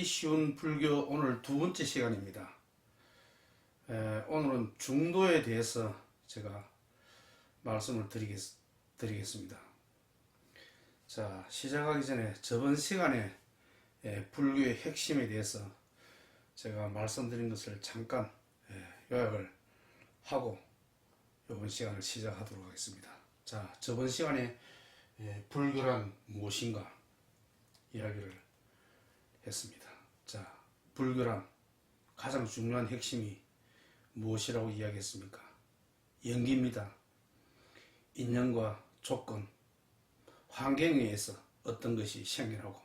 쉬운 불교 오늘 두 번째 시간입니다. 오늘은 중도에 대해서 제가 말씀을 드리겠습니다. 자, 시작하기 전에 저번 시간에 불교의 핵심에 대해서 제가 말씀드린 것을 잠깐 요약을 하고 이번 시간을 시작하도록 하겠습니다. 자, 저번 시간에 불교란 무엇인가 이야기를 했습니다. 자, 불교란 가장 중요한 핵심이 무엇이라고 이야기했습니까? 연기입니다. 인연과 조건, 환경에 의해서 어떤 것이 생겨나고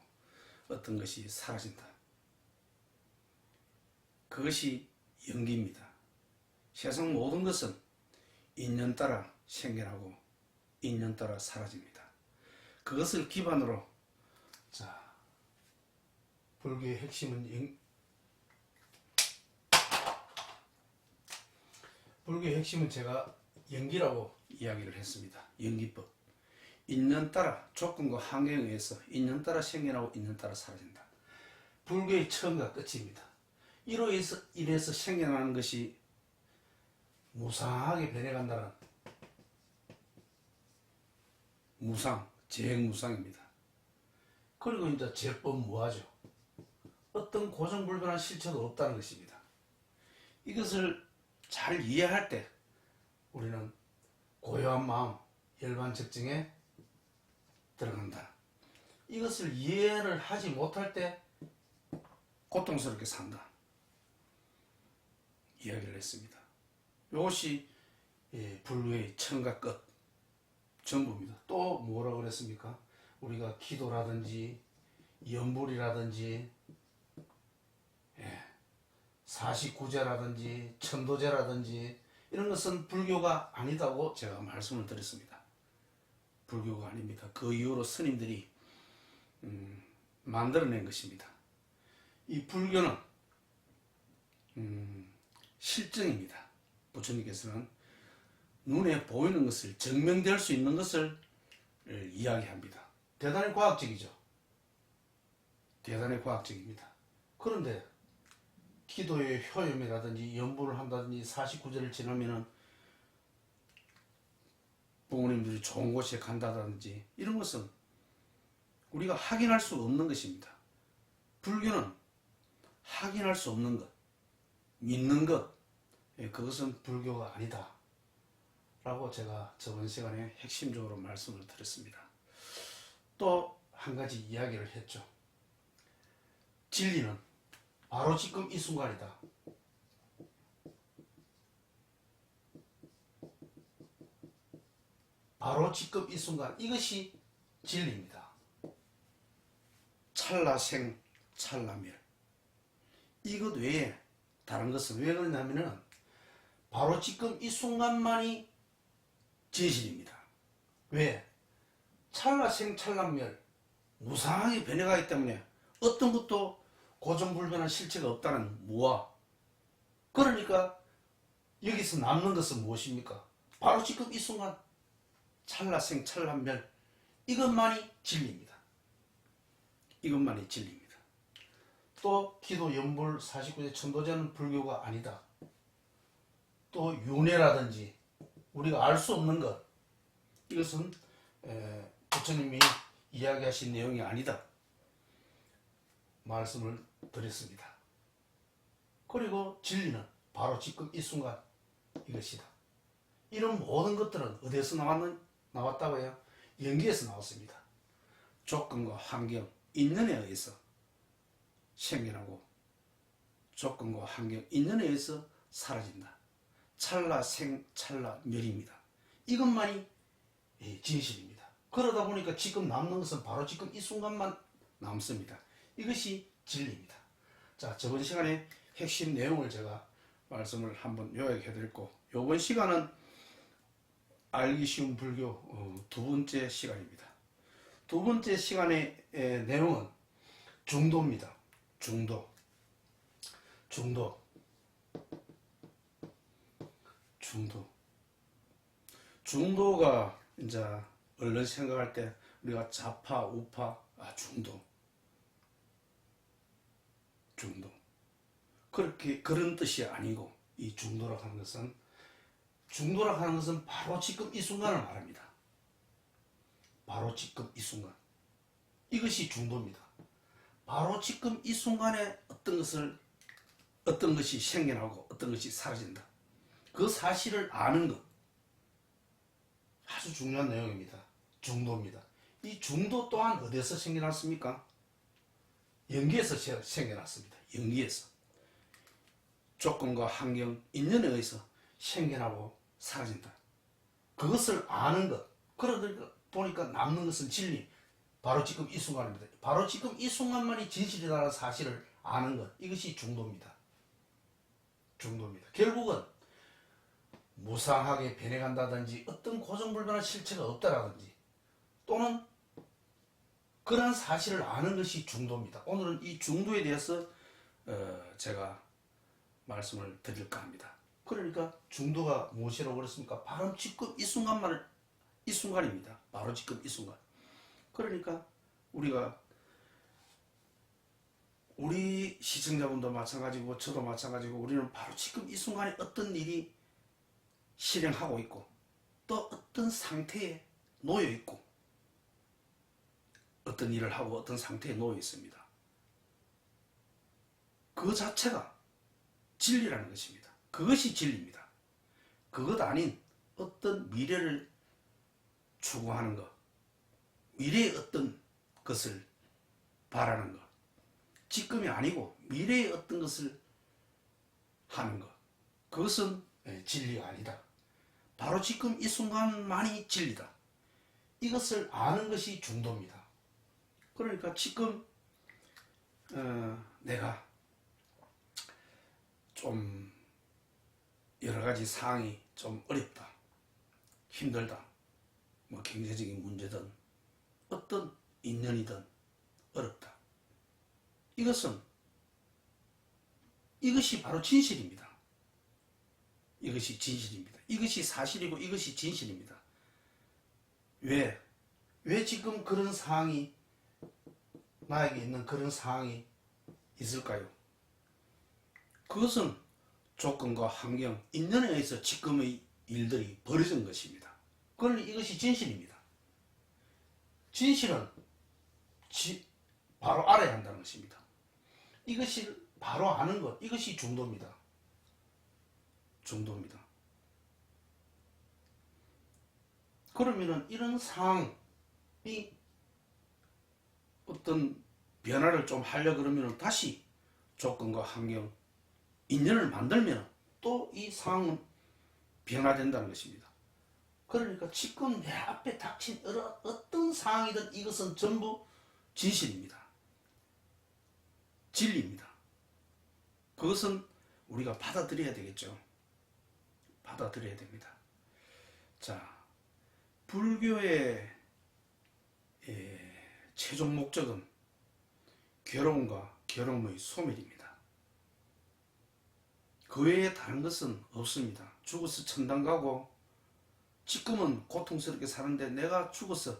어떤 것이 사라진다. 그것이 연기입니다. 세상 모든 것은 인연 따라 생겨나고 인연 따라 사라집니다. 그것을 기반으로 자, 불교의 핵심은 제가 연기라고 이야기를 했습니다. 연기법. 인연 따라 조건과 환경에 의해서 인연 따라 생겨나고 인연 따라 사라진다. 불교의 처음과 끝입니다. 이로 인해서 생겨나는 것이 무상하게 변해간다는 무상, 재행무상입니다. 그리고 이제 제법무하죠. 어떤 고정불변한 실체도 없다는 것입니다. 이것을 잘 이해할 때 우리는 고요한 마음, 열반적증에 들어간다. 이것을 이해를 하지 못할 때 고통스럽게 산다. 이야기를 했습니다. 이것이 불교의 처음과 끝 전부입니다. 또 뭐라고 그랬습니까? 우리가 기도라든지 연불이라든지 사십구제라든지 천도제라든지 이런 것은 불교가 아니다고 제가 말씀을 드렸습니다. 불교가 아닙니다. 그 이후로 스님들이 만들어낸 것입니다. 이 불교는 실증입니다. 부처님께서는 눈에 보이는 것을 증명될 수 있는 것을 이야기합니다. 대단히 과학적이죠. 대단히 과학적입니다. 그런데 기도의 효험이라든지 연불을 한다든지 49제를 지나면은 부모님들이 좋은 곳에 간다든지 이런 것은 우리가 확인할 수 없는 것입니다. 불교는 확인할 수 없는 것, 믿는 것, 그것은 불교가 아니다 라고 제가 저번 시간에 핵심적으로 말씀을 드렸습니다. 또 한 가지 이야기를 했죠. 진리는 바로 지금 이 순간이다. 바로 지금 이 순간, 이것이 진리입니다. 찰나생 찰나멸. 이것 외에 다른 것은 왜 그러냐면은 바로 지금 이 순간만이 진실입니다. 왜? 찰나생 찰나멸, 무상하게 변해가기 때문에 어떤 것도 고정불변한 실체가 없다는 무아. 그러니까 여기서 남는 것은 무엇입니까? 바로 지금 이 순간 찰나생 찰나멸, 이것만이 진리입니다. 이것만이 진리입니다. 또 기도 연불 49제 천도제는 불교가 아니다. 또 윤회라든지 우리가 알 수 없는 것, 이것은 부처님이 이야기하신 내용이 아니다 말씀을 드렸습니다. 그리고 진리는 바로 지금 이 순간 이것이다. 이런 모든 것들은 어디에서 나왔다고요? 연기에서 나왔습니다. 조건과 환경, 인연에 의해서 생겨나고 조건과 환경, 인연에 의해서 사라진다. 찰나생 찰나멸입니다. 이것만이 진실입니다. 그러다 보니까 지금 남는 것은 바로 지금 이 순간만 남습니다. 이것이 진리입니다. 자, 저번 시간에 핵심 내용을 제가 말씀을 한번 요약해드렸고, 이번 시간은 알기 쉬운 불교 두 번째 시간입니다. 두 번째 시간의 내용은 중도입니다. 중도. 중도가 이제 얼른 생각할 때 우리가 좌파, 우파, 중도. 중도. 그런 뜻이 아니고, 이 중도라고 하는 것은 바로 지금 이 순간을 말합니다. 바로 지금 이 순간. 이것이 중도입니다. 바로 지금 이 순간에 어떤 것이 생겨나고 어떤 것이 사라진다. 그 사실을 아는 것. 아주 중요한 내용입니다. 중도입니다. 이 중도 또한 어디에서 생겨났습니까? 연기에서 생겨났습니다. 연기에서. 조건과 환경, 인연에 의해서 생겨나고 사라진다. 그것을 아는 것. 그러다 보니까 남는 것은 진리. 바로 지금 이 순간입니다. 바로 지금 이 순간만이 진실이라는 사실을 아는 것. 이것이 중도입니다. 중도입니다. 결국은 무상하게 변해간다든지 어떤 고정불변한 실체가 없다라든지 또는 그런 사실을 아는 것이 중도입니다. 오늘은 이 중도에 대해서 제가 말씀을 드릴까 합니다. 그러니까 중도가 무엇이라고 그랬습니까? 바로 지금 이 순간입니다. 바로 지금 이 순간. 그러니까 우리 시청자분도 마찬가지고 저도 마찬가지고 우리는 바로 지금 이 순간에 어떤 일이 실행하고 있고 또 어떤 상태에 놓여 있고 어떤 일을 하고 어떤 상태에 놓여 있습니다. 그 자체가 진리라는 것입니다. 그것이 진리입니다. 그것 아닌 어떤 미래를 추구하는 것, 미래의 어떤 것을 바라는 것, 지금이 아니고 미래의 어떤 것을 하는 것, 그것은 진리가 아니다. 바로 지금 이 순간만이 진리다. 이것을 아는 것이 중도입니다. 그러니까 지금 내가 좀 여러 가지 상황이 좀 어렵다, 힘들다, 뭐 경제적인 문제든 어떤 인연이든 어렵다. 이것이 바로 진실입니다. 이것이 진실입니다. 이것이 사실이고 이것이 진실입니다. 왜 지금 그런 상황이 나에게 있는 그런 상황이 있을까요? 그것은 조건과 환경, 인연에 의해서 지금의 일들이 벌어진 것입니다. 그러니 이것이 진실입니다. 진실은 바로 알아야 한다는 것입니다. 이것이 바로 아는 것, 이것이 중도입니다. 중도입니다. 그러면은 이런 상황이 어떤 변화를 좀 하려 그러면 다시 조건과 환경, 인연을 만들면 또 이 상황은 변화된다는 것입니다. 그러니까 지금 내 앞에 닥친 어떤 상황이든 이것은 전부 진실입니다. 진리입니다. 그것은 우리가 받아들여야 되겠죠. 받아들여야 됩니다. 자, 불교의 최종 목적은 괴로움과 괴로움의 소멸입니다. 그 외에 다른 것은 없습니다. 죽어서 천당 가고 지금은 고통스럽게 사는데 내가 죽어서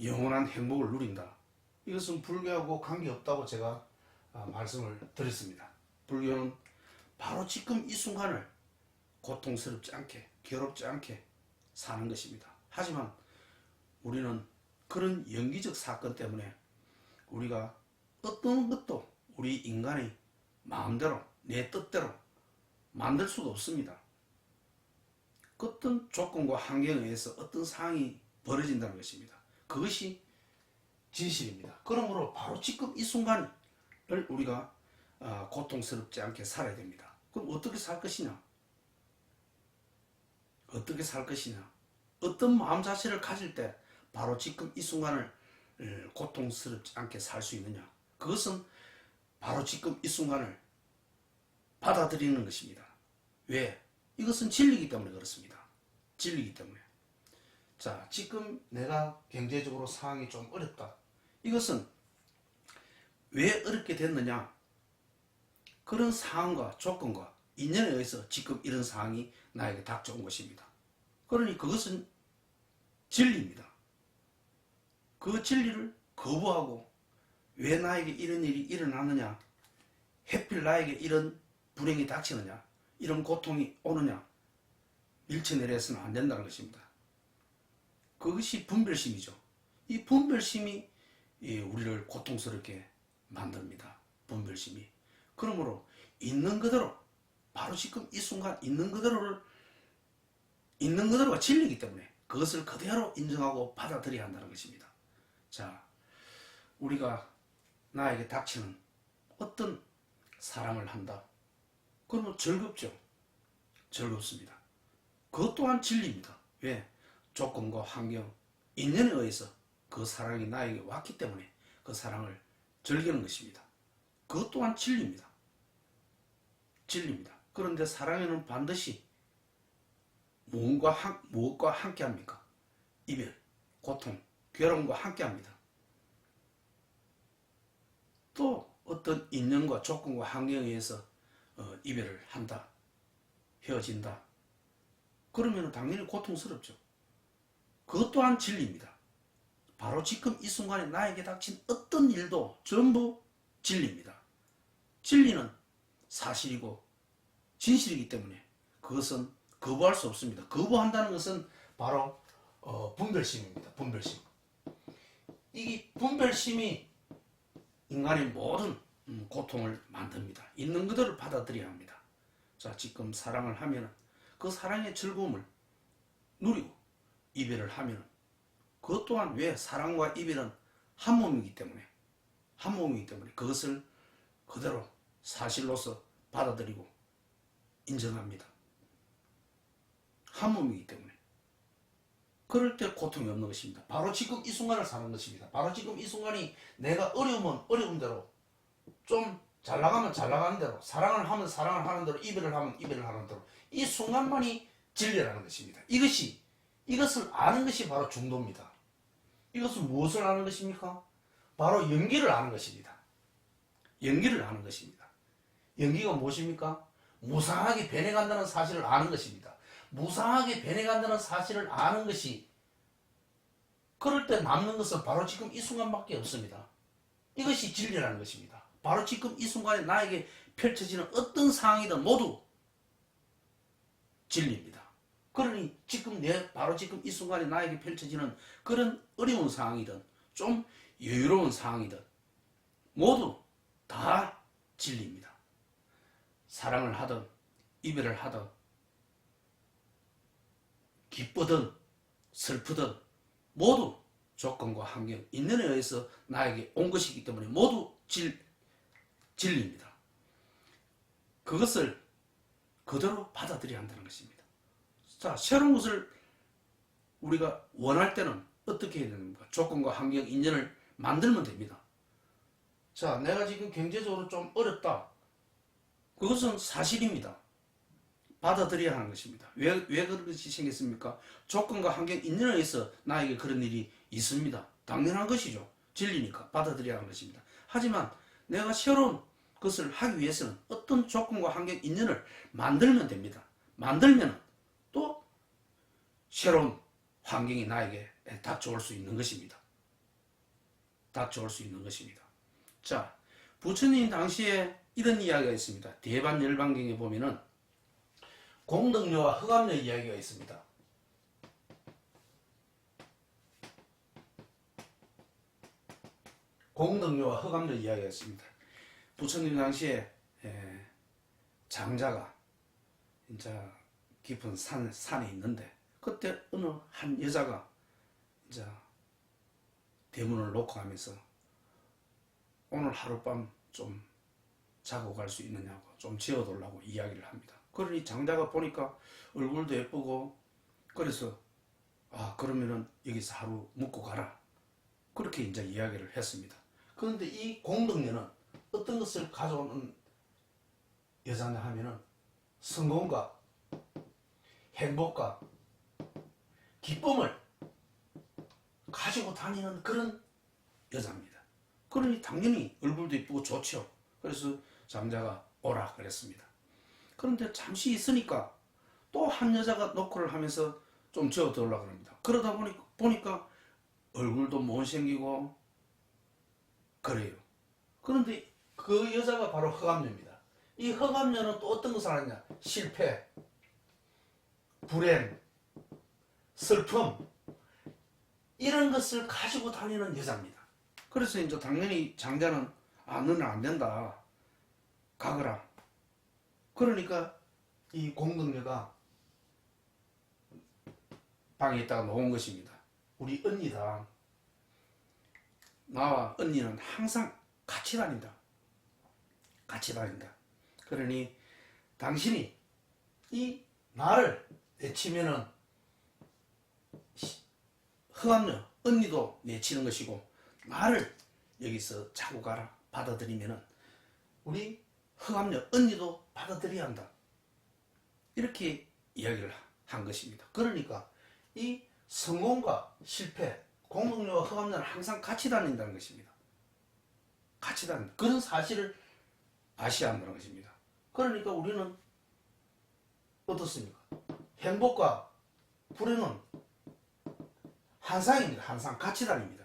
영원한 행복을 누린다. 이것은 불교하고 관계없다고 제가 말씀을 드렸습니다. 불교는 바로 지금 이 순간을 고통스럽지 않게 괴롭지 않게 사는 것입니다. 하지만 우리는 그런 영기적 사건 때문에 우리가 어떤 것도 우리 인간의 마음대로 내 뜻대로 만들 수가 없습니다. 어떤 조건과 환경에 의해서 어떤 상황이 벌어진다는 것입니다. 그것이 진실입니다. 그러므로 바로 지금 이 순간을 우리가 고통스럽지 않게 살아야 됩니다. 그럼 어떻게 살 것이냐? 어떻게 살 것이냐? 어떤 마음 자세를 가질 때 바로 지금 이 순간을 고통스럽지 않게 살 수 있느냐? 그것은 바로 지금 이 순간을 받아들이는 것입니다. 왜? 이것은 진리이기 때문에 그렇습니다. 진리이기 때문에. 자, 지금 내가 경제적으로 상황이 좀 어렵다. 이것은 왜 어렵게 됐느냐? 그런 상황과 조건과 인연에 의해서 지금 이런 상황이 나에게 닥쳐온 것입니다. 그러니 그것은 진리입니다. 그 진리를 거부하고 왜 나에게 이런 일이 일어나느냐? 하필 나에게 이런 불행이 닥치느냐, 이런 고통이 오느냐, 밀쳐내려서는 안 된다는 것입니다. 그것이 분별심이죠. 이 분별심이 우리를 고통스럽게 만듭니다. 분별심이. 그러므로 있는 그대로, 바로 지금 이 순간 있는 그대로가 진리이기 때문에 그것을 그대로 인정하고 받아들여야 한다는 것입니다. 자, 우리가 나에게 닥치는 어떤 사랑을 한다. 그러면 즐겁죠. 즐겁습니다. 그것 또한 진리입니다. 왜? 조건과 환경, 인연에 의해서 그 사랑이 나에게 왔기 때문에 그 사랑을 즐기는 것입니다. 그것 또한 진리입니다. 진리입니다. 그런데 사랑에는 반드시 무엇과 함께 합니까? 이별, 고통, 괴로움과 함께 합니다. 또 어떤 인연과 조건과 환경에 의해서 이별을 한다, 헤어진다. 그러면 당연히 고통스럽죠. 그것 또한 진리입니다. 바로 지금 이 순간에 나에게 닥친 어떤 일도 전부 진리입니다. 진리는 사실이고 진실이기 때문에 그것은 거부할 수 없습니다. 거부한다는 것은 바로 분별심입니다. 분별심. 이 분별심이 인간의 모든 고통을 만듭니다. 있는 그대로 받아들여야 합니다. 자, 지금 사랑을 하면 그 사랑의 즐거움을 누리고 이별을 하면 그것 또한 왜 사랑과 이별은 한 몸이기 때문에 그것을 그대로 사실로서 받아들이고 인정합니다. 한 몸이기 때문에 그럴 때 고통이 없는 것입니다. 바로 지금 이 순간을 사는 것입니다. 바로 지금 이 순간이 내가 어려우면 어려운 대로, 좀 잘 나가면 잘 나가는 대로, 사랑을 하면 사랑을 하는 대로, 이별을 하면 이별을 하는 대로, 이 순간만이 진리라는 것입니다. 이것을 아는 것이 바로 중도입니다. 이것은 무엇을 아는 것입니까? 바로 연기를 아는 것입니다. 연기를 아는 것입니다. 연기가 무엇입니까? 무상하게 변해간다는 사실을 아는 것입니다. 무상하게 변해간다는 사실을 아는 것이, 그럴 때 남는 것은 바로 지금 이 순간밖에 없습니다. 이것이 진리라는 것입니다. 바로 지금 이 순간에 나에게 펼쳐지는 어떤 상황이든 모두 진리입니다. 그러니 바로 지금 이 순간에 나에게 펼쳐지는 그런 어려운 상황이든 좀 여유로운 상황이든 모두 다 진리입니다. 사랑을 하든 이별을 하든 기쁘든 슬프든 모두 조건과 환경, 인연에 의해서 나에게 온 것이기 때문에 모두 진리입니다. 그것을 그대로 받아들여야 한다는 것입니다. 자, 새로운 것을 우리가 원할 때는 어떻게 해야 됩니까? 조건과 환경, 인연을 만들면 됩니다. 자, 내가 지금 경제적으로 좀 어렵다. 그것은 사실입니다. 받아들여야 하는 것입니다. 왜 그런 것이 생겼습니까? 조건과 환경, 인연에 의해서 나에게 그런 일이 있습니다. 당연한 것이죠. 진리니까 받아들여야 하는 것입니다. 하지만 내가 새로운 것을 하기 위해서는 어떤 조건과 환경, 인연을 만들면 됩니다. 만들면 또 새로운 환경이 나에게 닥쳐올 수 있는 것입니다. 닥쳐올 수 있는 것입니다. 자, 부처님 당시에 이런 이야기가 있습니다. 대반열반경에 보면은 공덕료와 흑암료 이야기가 있습니다. 공덕료와 흑암료 이야기가 있습니다. 부처님 당시에 장자가 이제 깊은 산에 있는데 그때 어느 한 여자가 이제 대문을 놓고 하면서 오늘 하룻밤 좀 자고 갈 수 있느냐고 좀 재워달라고 이야기를 합니다. 그러니 장자가 보니까 얼굴도 예쁘고 그래서 그러면은 여기서 하루 묵고 가라 그렇게 이제 이야기를 했습니다. 그런데 이 공덕녀는 어떤 것을 가져오는 여자냐 하면은 성공과 행복과 기쁨을 가지고 다니는 그런 여자입니다. 그러니 당연히 얼굴도 예쁘고 좋죠. 그래서 장자가 오라 그랬습니다. 그런데 잠시 있으니까 또 한 여자가 노크를 하면서 좀 재워들으려고 합니다. 그러다 보니까 얼굴도 못생기고 그래요. 그런데 그 여자가 바로 허감녀입니다. 이 허감녀는 또 어떤 것을 하느냐? 실패, 불행, 슬픔 이런 것을 가지고 다니는 여자입니다. 그래서 이제 당연히 장자는 너는 안 된다. 가거라. 그러니까 이 공덕녀가 방에 있다가 놓은 것입니다. 우리 언니다. 나와 언니는 항상 같이 다닌다. 같이 다닌다. 그러니 당신이 이 나를 내치면은 허감녀 언니도 내치는 것이고 나를 여기서 자고 가라 받아들이면은 우리 허감녀 언니도 받아들여야 한다. 이렇게 이야기를 한 것입니다. 그러니까 이 성공과 실패, 공덕녀와 허감녀는 항상 같이 다닌다는 것입니다. 같이 다닌다. 그런 사실을 아셔야 한다는 것입니다. 그러니까 우리는 어떻습니까? 행복과 불행은 항상입니다. 항상 같이 다닙니다.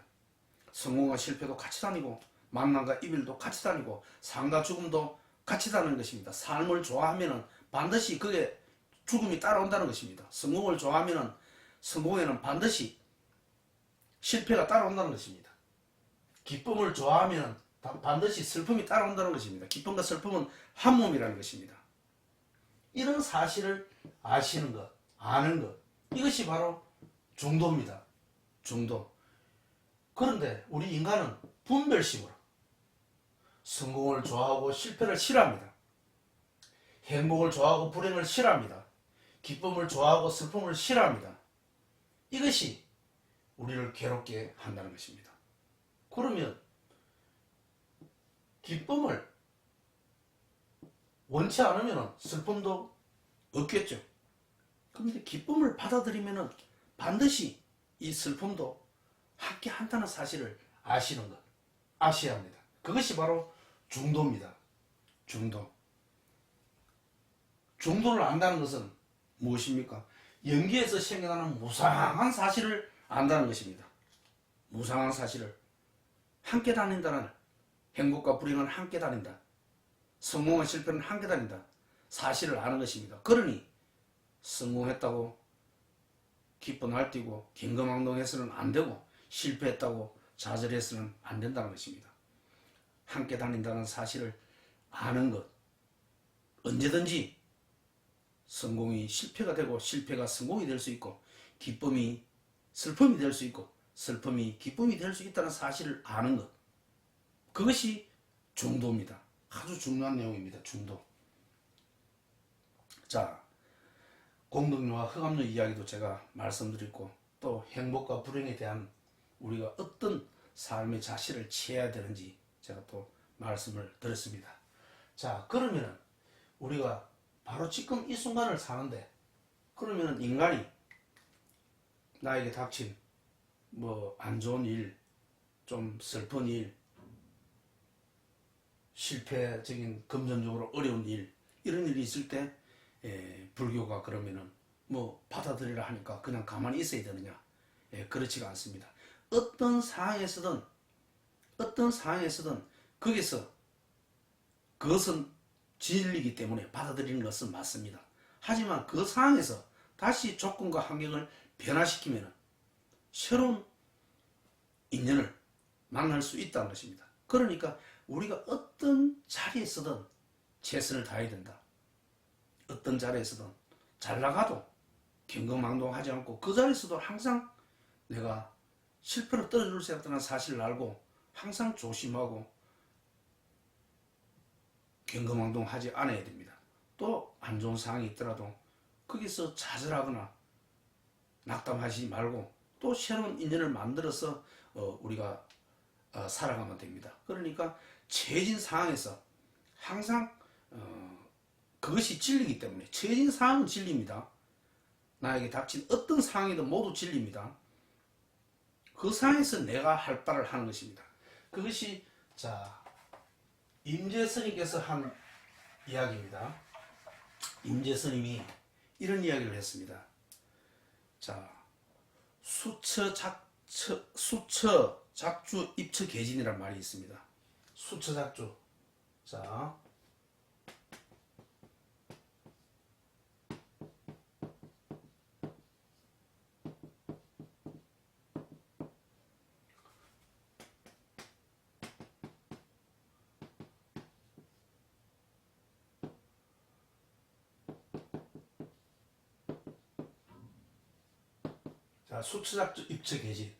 성공과 실패도 같이 다니고 만남과 이별도 같이 다니고 삶과 죽음도 같이 다니는 것입니다. 삶을 좋아하면은 반드시 그게 죽음이 따라온다는 것입니다. 성공을 좋아하면은 성공에는 반드시 실패가 따라온다는 것입니다. 기쁨을 좋아하면은 반드시 슬픔이 따라온다는 것입니다. 기쁨과 슬픔은 한 몸이라는 것입니다. 이런 사실을 아시는 것, 아는 것, 이것이 바로 중도입니다. 중도. 그런데 우리 인간은 분별심으로 성공을 좋아하고 실패를 싫어합니다. 행복을 좋아하고 불행을 싫어합니다. 기쁨을 좋아하고 슬픔을 싫어합니다. 이것이 우리를 괴롭게 한다는 것입니다. 그러면 기쁨을 원치 않으면 슬픔도 없겠죠. 그런데 기쁨을 받아들이면 반드시 이 슬픔도 함께 한다는 사실을 아시는 것, 아셔야 합니다. 그것이 바로 중도입니다. 중도. 중도를 안다는 것은 무엇입니까? 연기에서 생겨나는 무상한 사실을 안다는 것입니다. 무상한 사실을. 함께 다닌다는, 행복과 불행은 함께 다닌다. 성공과 실패는 함께 다닌다. 사실을 아는 것입니다. 그러니 성공했다고 기뻐 날뛰고 긴가망동해서는 안 되고 실패했다고 좌절해서는 안 된다는 것입니다. 함께 다닌다는 사실을 아는 것. 언제든지 성공이 실패가 되고 실패가 성공이 될 수 있고 기쁨이 슬픔이 될 수 있고 슬픔이 기쁨이 될 수 있다는 사실을 아는 것. 그것이 중도입니다. 아주 중요한 내용입니다. 중도. 자, 공덕녀와 허감녀 이야기도 제가 말씀드렸고 또 행복과 불행에 대한 우리가 어떤 삶의 자세를 취해야 되는지 제가 또 말씀을 드렸습니다. 자, 그러면은 우리가 바로 지금 이 순간을 사는데 그러면은 인간이 나에게 닥친 뭐 안 좋은 일, 좀 슬픈 일, 실패적인 금전적으로 어려운 일 이런 일이 있을 때 불교가 그러면은 뭐 받아들이라 하니까 그냥 가만히 있어야 되느냐? 그렇지가 않습니다. 어떤 상황에서든 거기서 그것은 진리이기 때문에 받아들이는 것은 맞습니다. 하지만 그 상황에서 다시 조건과 환경을 변화시키면 새로운 인연을 만날 수 있다는 것입니다. 그러니까 우리가 어떤 자리에서든 최선을 다해야 된다. 어떤 자리에서든 잘 나가도 경거망동하지 않고 그 자리에서도 항상 내가 실패로 떨어질 수 있다는 사실을 알고 항상 조심하고 경거망동하지 않아야 됩니다. 또 안 좋은 상황이 있더라도 거기서 좌절하거나 낙담하지 말고 또 새로운 인연을 만들어서 우리가 살아가면 됩니다. 그러니까 처해진 상황에서 항상 그것이 진리이기 때문에 처해진 상황은 진리입니다. 나에게 닥친 어떤 상황이든 모두 진리입니다. 그 상황에서 내가 할 바를 하는 것입니다. 그것이 자 임재스님께서 한 이야기입니다. 임재스님이 이런 이야기를 했습니다. 자 수처 작주 입처 계진이란 말이 있습니다. 수처 작주 자, 수처작주 입처계지.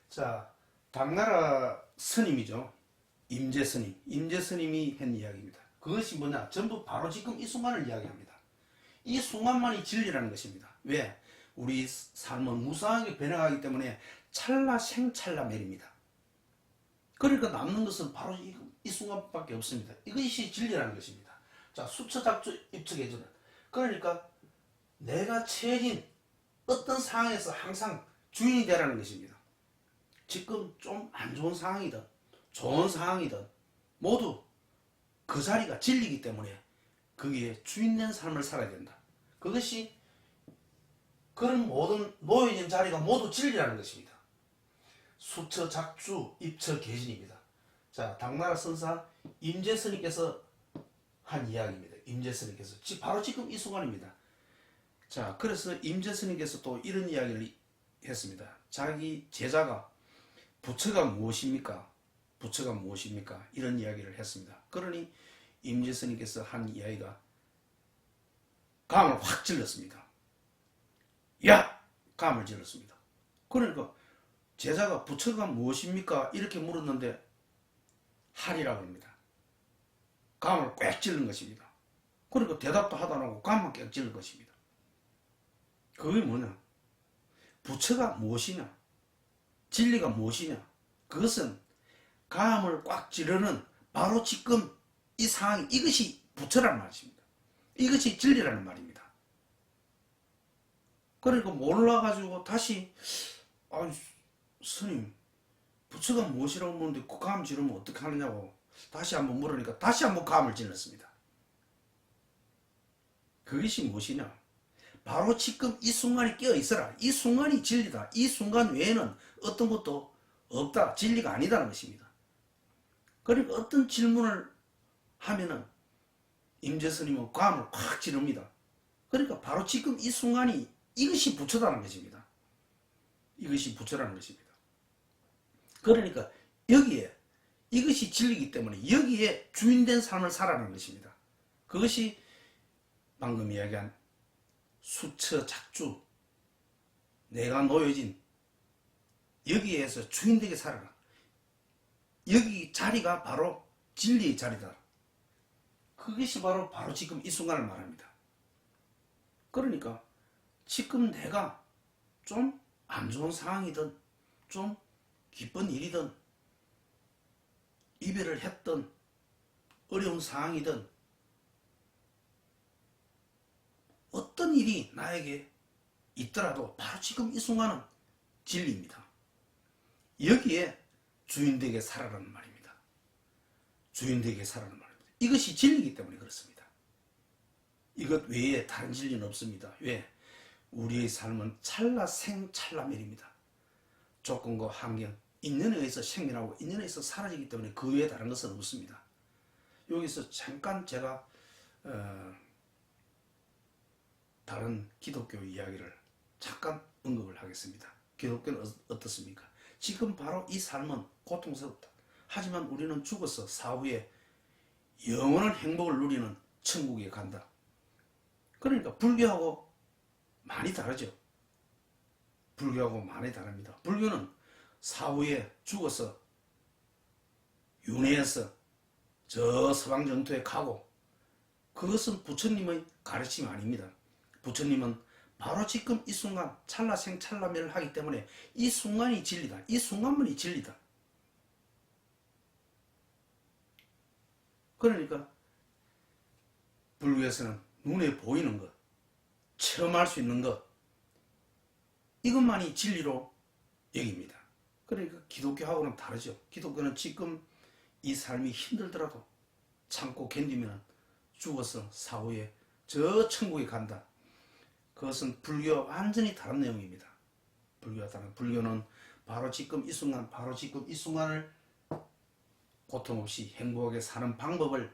자, 당나라 스님이죠. 임재스님이 한 이야기입니다. 그것이 뭐냐? 전부 바로 지금 이 순간을 이야기합니다. 이 순간만이 진리라는 것입니다. 왜? 우리 삶은 무상하게 변해가기 때문에 찰나생찰나멸입니다. 그러니까 남는 것은 바로 이 순간밖에 없습니다. 이것이 진리라는 것입니다. 자, 수처작주 입처계지는, 그러니까 내가 처해진 어떤 상황에서 항상 주인이 되라는 것입니다. 지금 좀 안 좋은 상황이든 좋은 상황이든 모두 그 자리가 진리이기 때문에 거기에 주인된 삶을 살아야 된다. 그것이 그런 모든 놓여진 자리가 모두 진리라는 것입니다. 수처 작주 입처 계진입니다. 자, 당나라 선사 임재스님께서 한 이야기입니다. 임재스님께서 바로 지금 이 순간입니다. 자, 그래서 임재스님께서 또 이런 이야기를 했습니다. 자기 제자가 부처가 무엇입니까? 부처가 무엇입니까? 이런 이야기를 했습니다. 그러니 임재스님께서 한 이야기가 감을 확 질렀습니다. 야! 감을 질렀습니다. 그러니까 제자가 부처가 무엇입니까? 이렇게 물었는데 하리라고 합니다. 감을 꽉 찔른 것입니다. 그러니까 대답도 하다 놓고 감만 꽉 찔른 것입니다. 그게 뭐냐? 부처가 무엇이냐? 진리가 무엇이냐? 그것은 감을 꽉 찌르는 바로 지금 이 상황이, 이것이 부처라는 말입니다. 이것이 진리라는 말입니다. 그러니까 몰라가지고 다시 스님, 부처가 무엇이라고 묻는데 그 감 지르면 어떻게 하느냐고 다시 한번 물으니까 다시 한번 감을 질렀습니다. 그것이 무엇이냐? 바로 지금 이 순간에 깨어 있어라. 이 순간이 진리다. 이 순간 외에는 어떤 것도 없다. 진리가 아니다는 것입니다. 그러니까 어떤 질문을 하면은 임재스님은 감을 확 지릅니다. 그러니까 바로 지금 이 순간이 이것이 부처라는 것입니다. 이것이 부처라는 것입니다. 그러니까 여기에 이것이 진리이기 때문에 여기에 주인된 삶을 살아가는 것입니다. 그것이 방금 이야기한 수처 작주, 내가 놓여진 여기에서 주인되게 살아라. 여기 자리가 바로 진리의 자리다. 그것이 바로 지금 이 순간을 말합니다. 그러니까 지금 내가 좀 안 좋은 상황이든 좀 기쁜 일이든 이별을 했던 어려운 상황이든 어떤 일이 나에게 있더라도 바로 지금 이 순간은 진리입니다. 여기에 주인되게 살아라는 말입니다. 주인되게 살아라는 말입니다. 이것이 진리이기 때문에 그렇습니다. 이것 외에 다른 진리는 없습니다. 왜? 우리의 삶은 찰나생찰나멸입니다. 조건과 환경, 인연에 의해서 생겨나고 인연에 의해서 사라지기 때문에 그 외에 다른 것은 없습니다. 여기서 잠깐 제가 다른 기독교 이야기를 잠깐 언급을 하겠습니다. 기독교는 어떻습니까? 지금 바로 이 삶은 고통스럽다. 하지만 우리는 죽어서 사후에 영원한 행복을 누리는 천국에 간다. 그러니까 불교하고 많이 다르죠. 불교하고 많이 다릅니다. 불교는 사후에 죽어서 윤회해서 저 서방 정토에 가고, 그것은 부처님의 가르침이 아닙니다. 부처님은 바로 지금 이 순간 찰나생찰나멸을 하기 때문에 이 순간이 진리다. 이 순간만이 진리다. 그러니까 불교에서는 눈에 보이는 것, 체험할 수 있는 것, 이것만이 진리로 여깁니다. 그러니까 기독교하고는 다르죠. 기독교는 지금 이 삶이 힘들더라도 참고 견디면 죽어서 사후에 저 천국에 간다. 그것은 불교와 완전히 다른 내용입니다. 불교는 바로 지금 이 순간, 바로 지금 이 순간을 고통 없이 행복하게 사는 방법을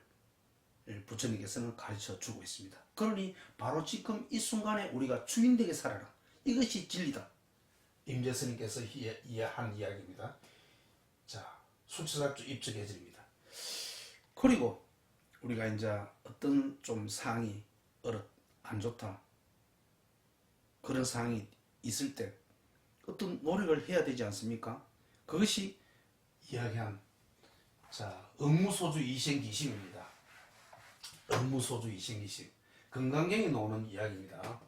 부처님께서는 가르쳐 주고 있습니다. 그러니 바로 지금 이 순간에 우리가 주인되게 살아라. 이것이 진리다. 임재스님께서 이해한 이야기입니다. 자, 수치사주 입적해드립니다. 그리고 우리가 이제 어떤 좀 상황이 안 좋다, 그런 상황이 있을 때 어떤 노력을 해야 되지 않습니까? 그것이 이야기한 응무소주 이생기심입니다. 응무소주 이생기심, 건강경에 나오는 이야기입니다.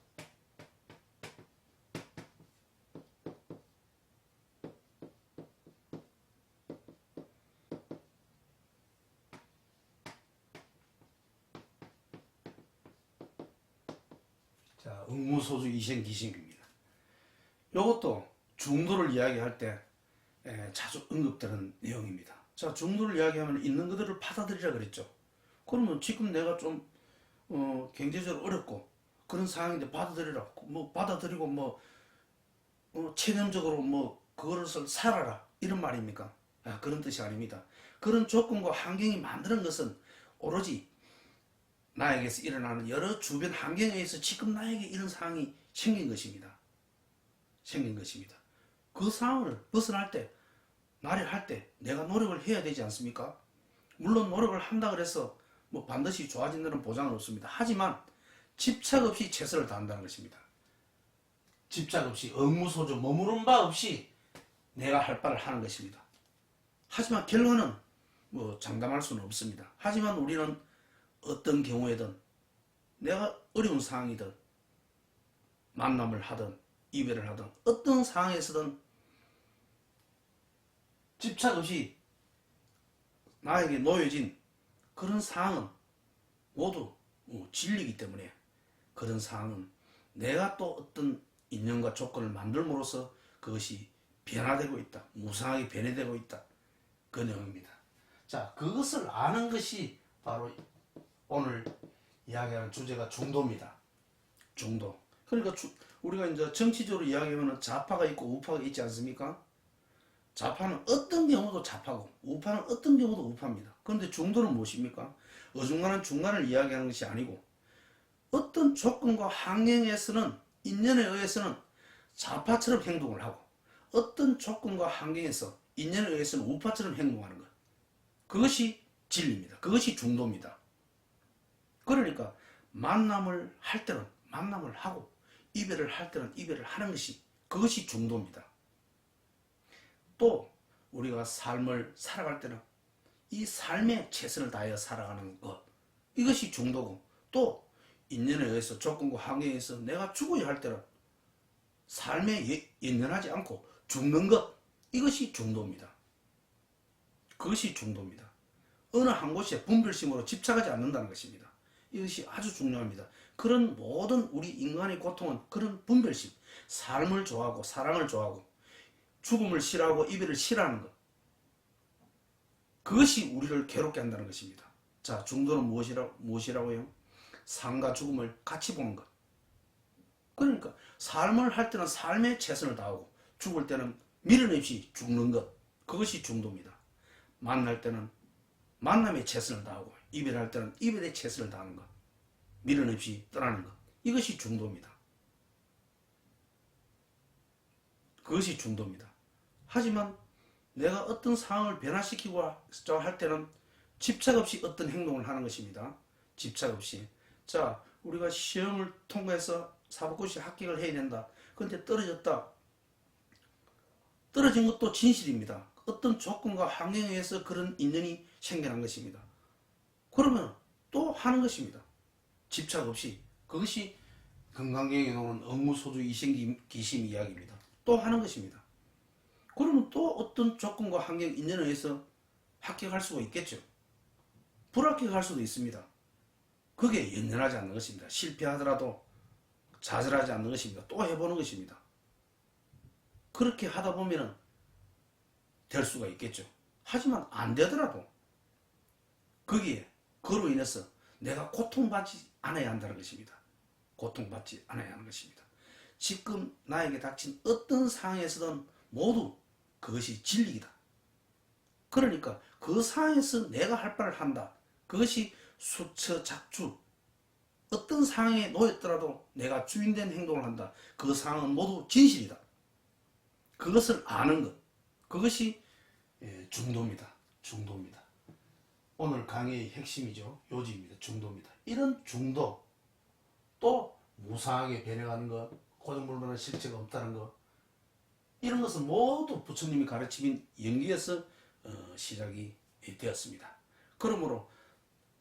자, 응무소주 이생기심입니다. 이것도 중도를 이야기할 때 자주 언급되는 내용입니다. 자, 중도를 이야기하면 있는 그대로 받아들이라 그랬죠. 그러면 지금 내가 좀 경제적으로 어렵고 그런 상황인데 받아들이라, 받아들이고 체념적으로 그것을 살아라, 이런 말입니까? 그런 뜻이 아닙니다. 그런 조건과 환경이 만드는 것은 오로지 나에게서 일어나는 여러 주변 환경에 의해서 지금 나에게 이런 상황이 생긴 것입니다. 그 상황을 벗어날 때, 나를 때 내가 노력을 해야 되지 않습니까? 물론 노력을 한다 그래서 반드시 좋아진다는 보장은 없습니다. 하지만 집착 없이 최선을 다한다는 것입니다. 집착 없이, 응무소주, 머무른 바 없이 내가 할 바를 하는 것입니다. 하지만 결론은 장담할 수는 없습니다. 하지만 우리는 어떤 경우에든, 내가 어려운 상황이든 만남을 하든 이별을 하든 어떤 상황에서든 집착 없이 나에게 놓여진 그런 상황은 모두 진리이기 때문에, 그런 상황은 내가 또 어떤 인연과 조건을 만들므로써 그것이 변화되고 있다, 무상하게 변해되고 있다, 그 내용입니다. 자, 그것을 아는 것이 바로 오늘 이야기하는 주제가 중도입니다. 중도. 그러니까 우리가 이제 정치적으로 이야기하면 좌파가 있고 우파가 있지 않습니까? 좌파는 어떤 경우도 좌파고 우파는 어떤 경우도 우파입니다. 그런데 중도는 무엇입니까? 어중간한 중간을 이야기하는 것이 아니고, 어떤 조건과 환경에서는, 인연에 의해서는 좌파처럼 행동을 하고, 어떤 조건과 환경에서 인연에 의해서는 우파처럼 행동하는 것, 그것이 진리입니다. 그것이 중도입니다. 그러니까 만남을 할 때는 만남을 하고, 이별을 할 때는 이별을 하는 것이, 그것이 중도입니다. 또 우리가 삶을 살아갈 때는 이 삶에 최선을 다하여 살아가는 것, 이것이 중도고, 또 인연에 의해서, 조건과 환경에 의해서 내가 죽어야 할 때는 삶에 연연하지 않고 죽는 것, 이것이 중도입니다. 그것이 중도입니다. 어느 한 곳에 분별심으로 집착하지 않는다는 것입니다. 이것이 아주 중요합니다. 그런 모든 우리 인간의 고통은 그런 분별심, 삶을 좋아하고 사랑을 좋아하고 죽음을 싫어하고 이별을 싫어하는 것, 그것이 우리를 괴롭게 한다는 것입니다. 자, 중도는 무엇이라고요? 삶과 죽음을 같이 보는 것. 그러니까 삶을 할 때는 삶에 최선을 다하고, 죽을 때는 미련 없이 죽는 것, 그것이 중도입니다. 만날 때는 만남에 최선을 다하고, 이별할 때는 이별에 최선을 다하는 것, 미련 없이 떠나는 것, 이것이 중도입니다. 그것이 중도입니다. 하지만 내가 어떤 상황을 변화시키고 할 때는 집착 없이 어떤 행동을 하는 것입니다. 집착 없이. 자, 우리가 시험을 통과해서 사법고시 합격을 해야 된다. 그런데 떨어졌다. 떨어진 것도 진실입니다. 어떤 조건과 환경에 의해서 그런 인연이 생겨난 것입니다. 그러면 또 하는 것입니다. 집착 없이. 그것이 건강경에 나오는 응무소주 이생기심 이야기입니다. 또 하는 것입니다. 그러면 또 어떤 조건과 환경, 인연에 의해서 합격할 수가 있겠죠. 불합격할 수도 있습니다. 그게 연연하지 않는 것입니다. 실패하더라도 좌절하지 않는 것입니다. 또 해보는 것입니다. 그렇게 하다 보면 될 수가 있겠죠. 하지만 안 되더라도 거기에, 그로 인해서 내가 고통받지 않아야 한다는 것입니다. 고통받지 않아야 하는 것입니다. 지금 나에게 닥친 어떤 상황에서든 모두 그것이 진리이다. 그러니까 그 상황에서 내가 할 바를 한다. 그것이 수처 작주. 어떤 상황에 놓였더라도 내가 주인된 행동을 한다. 그 상황은 모두 진실이다. 그것을 아는 것. 그것이 중도입니다. 중도입니다. 오늘 강의의 핵심이죠. 요지입니다. 중도입니다. 이런 중도, 또 무상하게 변해가는 것, 고정불변의 실체가 없다는 것, 이런 것은 모두 부처님이 가르치신 연기에서 시작이 되었습니다. 그러므로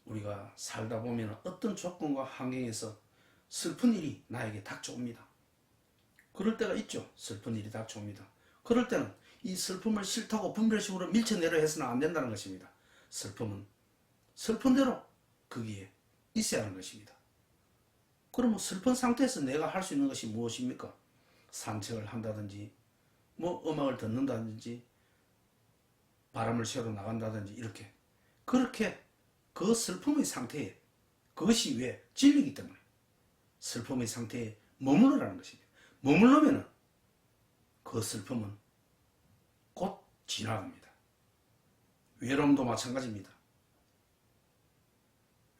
우리가 살다 보면 어떤 조건과 환경에서 슬픈 일이 나에게 닥쳐옵니다. 그럴 때가 있죠. 슬픈 일이 닥쳐옵니다. 그럴 때는 이 슬픔을 싫다고 분별식으로 밀쳐내려 해서는 안 된다는 것입니다. 슬픔은 슬픈 대로 거기에 있어야 하는 것입니다. 그러면 슬픈 상태에서 내가 할 수 있는 것이 무엇입니까? 산책을 한다든지, 음악을 듣는다든지, 바람을 쐬러 나간다든지, 이렇게. 그렇게 그 슬픔의 상태에, 그것이 왜? 진리이기 때문에 슬픔의 상태에 머무르라는 것입니다. 머무르면 그 슬픔은 곧 지나갑니다. 외로움도 마찬가지입니다.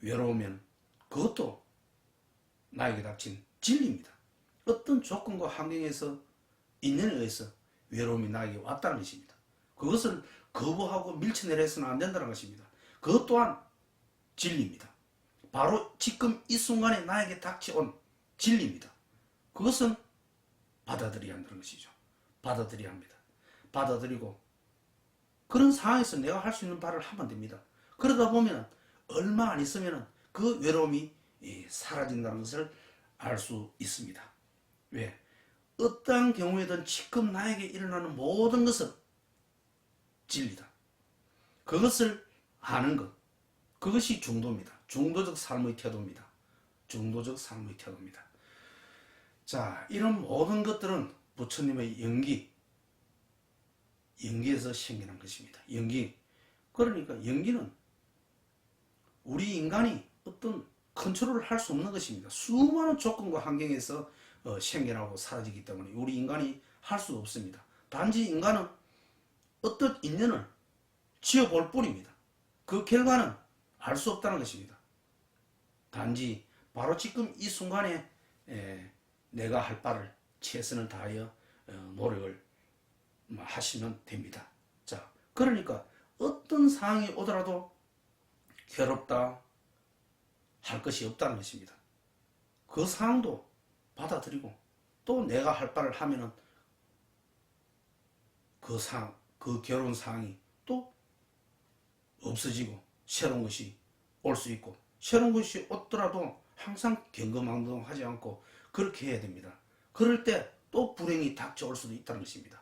외로우면 그것도 나에게 닥친 진리입니다. 어떤 조건과 환경에서 인연에 의해서 외로움이 나에게 왔다는 것입니다. 그것을 거부하고 밀쳐내려서는 안 된다는 것입니다. 그것 또한 진리입니다. 바로 지금 이 순간에 나에게 닥쳐온 진리입니다. 그것은 받아들여야 한다는 것이죠. 받아들여야 합니다. 받아들이고 그런 상황에서 내가 할 수 있는 바를 하면 됩니다. 그러다 보면 얼마 안 있으면 그 외로움이 사라진다는 것을 알 수 있습니다. 왜? 어떠한 경우에든 지금 나에게 일어나는 모든 것은 진리다. 그것을 아는 것. 그것이 중도입니다. 중도적 삶의 태도입니다. 중도적 삶의 태도입니다. 자, 이런 모든 것들은 부처님의 연기에서 생겨난 것입니다. 연기. 그러니까 연기는 우리 인간이 어떤 컨트롤을 할 수 없는 것입니다. 수많은 조건과 환경에서 생겨나고 사라지기 때문에 우리 인간이 할 수 없습니다. 단지 인간은 어떤 인연을 지어볼 뿐입니다. 그 결과는 알 수 없다는 것입니다. 단지 바로 지금 이 순간에 내가 할 바를 최선을 다하여 노력을 하시면 됩니다. 자, 그러니까 어떤 상황이 오더라도 괴롭다 할 것이 없다는 것입니다. 그 상황도 받아들이고 또 내가 할 바를 하면은 그 괴로운 상황이 또 없어지고 새로운 것이 올 수 있고, 새로운 것이 오더라도 항상 경거망동하지 않고 그렇게 해야 됩니다. 그럴 때 또 불행이 닥쳐올 수도 있다는 것입니다.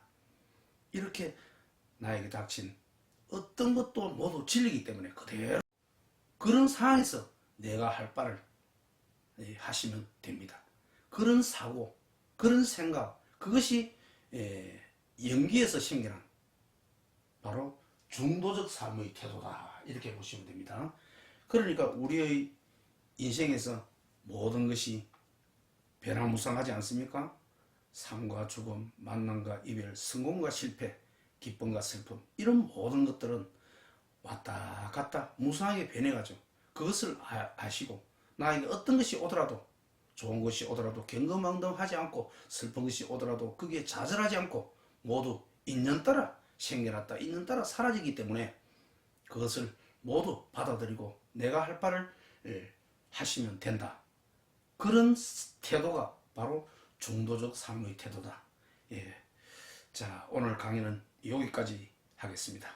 이렇게 나에게 닥친 어떤 것도 모두 진리이기 때문에 그대로 그런 상황에서 내가 할 바를 하시면 됩니다. 그런 사고, 그런 생각, 그것이 연기에서 생겨난 바로 중도적 삶의 태도다, 이렇게 보시면 됩니다. 그러니까 우리의 인생에서 모든 것이 변화무쌍하지 않습니까? 삶과 죽음, 만남과 이별, 성공과 실패, 기쁨과 슬픔, 이런 모든 것들은 왔다 갔다 무상하게 변해가죠. 그것을 아시고 나에게 어떤 것이 오더라도, 좋은 것이 오더라도 경거망동하지 않고, 슬픈 것이 오더라도 거기에 좌절하지 않고 모두 인연 따라 생겨났다, 인연 따라 사라지기 때문에 그것을 모두 받아들이고 내가 할 바를 하시면 된다. 그런 태도가 바로 중도적 삶의 태도다. 자, 오늘 강의는 여기까지 하겠습니다.